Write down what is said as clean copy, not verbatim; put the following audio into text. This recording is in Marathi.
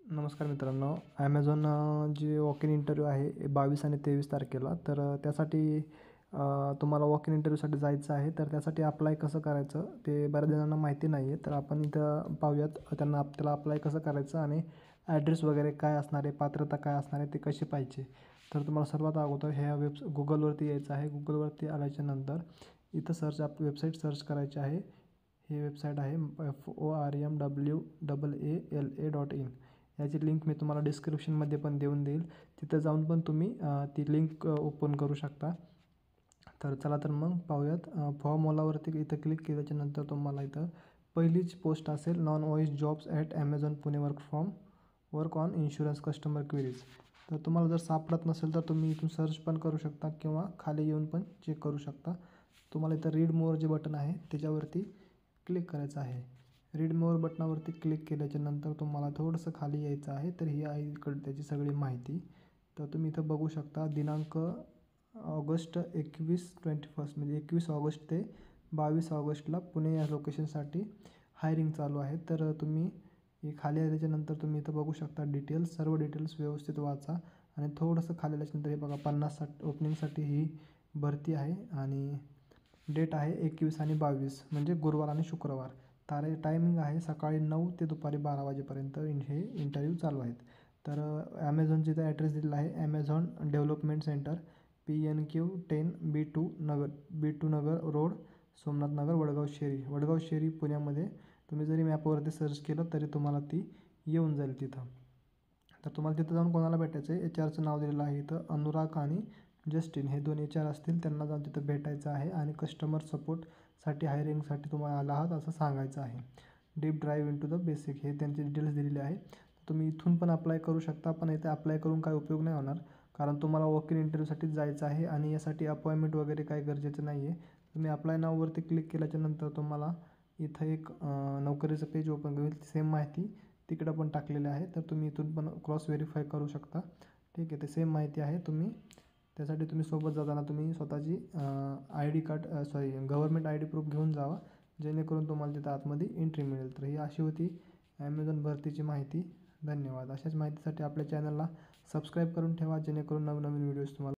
नमस्कार मित्रांनो. ॲमेझॉन जी वॉक इन इंटरव्ह्यू आहे 22 आणि 23 तारखेला. तर त्यासाठी तुम्हाला वॉक इन इंटरव्ह्यूसाठी जायचं आहे. तर त्यासाठी अप्लाय कसं करायचं ते बऱ्याच जणांना माहिती नाही आहे. तर आपण इथं पाहूयात त्याला अप्लाय कसं करायचं आणि ॲड्रेस वगैरे काय असणार आहे, पात्रता काय असणार आहे, ते कशी पाहिजे. तर तुम्हाला सर्वात अगोदर ह्या गुगलवरती यायचं आहे. गुगलवरती आल्याच्यानंतर इथं वेबसाईट सर्च करायची आहे. ही वेबसाईट आहे formwaaala.in. याची लिंक मी तुम्हाला डिस्क्रिप्शनमध्ये पण देऊन देईल. तिथं जाऊन पण तुम्ही ती लिंक ओपन करू शकता. तर चला तर मग पाहूयात. फॉर्म ओलावरती इथं क्लिक केल्याच्यानंतर तुम्हाला इथं पहिलीच पोस्ट असेल, non voice jobs at Amazon Pune work on insurance customer queries. तर तुम्हाला जर सापडत नसेल तर तुम्ही इथून सर्च पण करू शकता किंवा खाली येऊन पण चेक करू शकता. तुम्हाला इथं रीड मोर जे बटन आहे त्याच्यावरती क्लिक करायचं आहे. रीड मोर बटनावरती क्लिक केल्याच्यानंतर तुम्हाला थोडंसं खाली यायचं आहे. तर ही आहे इकडं त्याची सगळी माहिती. तर तुम्ही इथं बघू शकता दिनांक ऑगस्ट 21 म्हणजे 21 ऑगस्ट ते 22 ऑगस्टला पुणे या लोकेशनसाठी हायरिंग चालू आहे. तर तुम्ही हे खाली आल्याच्यानंतर तुम्ही इथं बघू शकता डिटेल्स, सर्व डिटेल्स व्यवस्थित वाचा आणि थोडंसं खाली आल्याच्यानंतर हे बघा 50 ओपनिंगसाठी ही भरती आहे आणि डेट आहे 21 आणि 22 म्हणजे गुरुवार आणि शुक्रवार. टायमिंग आहे सकाळी 9 ते दुपारी 12 वाजेपर्यंत हे इंटरव्ह्यू चालू आहेत. तर ॲमेझॉनचा इथं ॲड्रेस दिलेला आहे. Amazon development centre PNQ 10 B2 नगर रोड, सोमनाथ नगर, वडगाव शेरी पुण्यामध्ये. तुम्ही जरी मॅपवरती सर्च केलं तरी तुम्हाला ती येऊन जाईल तिथं. तर तुम्हाला तिथं जाऊन कोणाला भेटायचं आहे, HRचं नाव दिलेलं आहे इथं अनुराग आणि जस्टिन हे 2 HR असतील. त्यांना जाऊन तिथं भेटायचं आहे आणि कस्टमर सपोर्टसाठी हायरिंगसाठी तुम्हाला आला आहात असं सांगायचं आहे. Deep drive into the basic हे त्यांचे डिटेल्स दिलेले आहे. तुम्ही इथून पण अप्लाय करू शकता. पण इथे अप्लाय करून काय उपयोग नाही होणार, कारण तुम्हाला वॉक इन इंटरव्ह्यूसाठीच जायचं आहे आणि यासाठी अपॉइंटमेंट वगैरे काही गरजेचं नाही आहे. तुम्ही अप्लाय नाववरती क्लिक केल्याच्यानंतर तुम्हाला इथं एक नोकरीचं पेज ओपन होईल. सेम माहिती तिकडं पण टाकलेली आहे. तर तुम्ही इथून पण क्रॉस व्हेरीफाय करू शकता. ठीक आहे, ते सेम माहिती आहे. त्यासाठी तुम्ही सोबत जाताना तुम्ही स्वतःची ID card government ID proof घेऊन जावा, जेणेकरून तुम्हाला तिथं आतमध्ये एंट्री मिळेल. तर ही अशी होती ॲमेझॉन भरतीची माहिती. धन्यवाद. अशाच माहितीसाठी आपल्या चॅनलला सबस्क्राईब करून ठेवा, जेणेकरून नवनवीन व्हिडिओज तुम्हाला